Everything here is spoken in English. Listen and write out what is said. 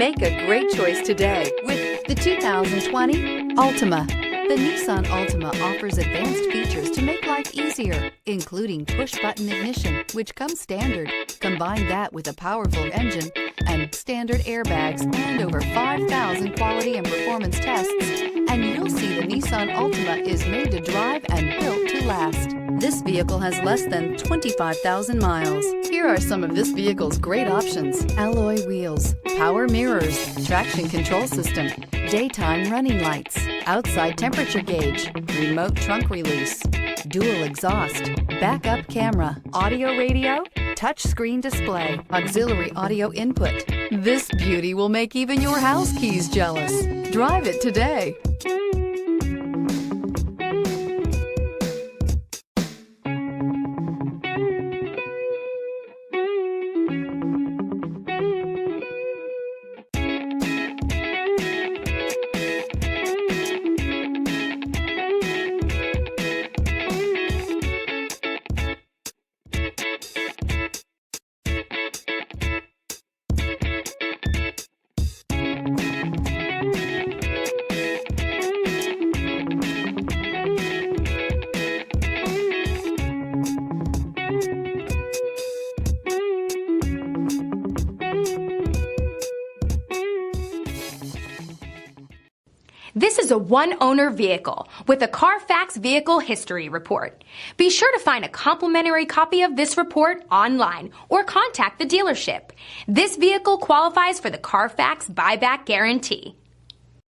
Make a great choice today with the 2020 Altima. The Nissan Altima offers advanced features to make life easier, including push-button ignition, which comes standard. Combine that with a powerful engine and standard airbags and over 5,000 quality and performance tests, and you'll see the Nissan Altima is made to drive and built to last. This vehicle has less than 25,000 miles. Here are some of this vehicle's great options: alloy wheels, power mirrors, traction control system, daytime running lights, outside temperature gauge, remote trunk release, dual exhaust, backup camera, audio radio, touchscreen display, auxiliary audio input. This beauty will make even your house keys jealous. Drive it today. This is a one-owner vehicle with a Carfax Vehicle History Report. Be sure to find a complimentary copy of this report online or contact the dealership. This vehicle qualifies for the Carfax Buyback Guarantee.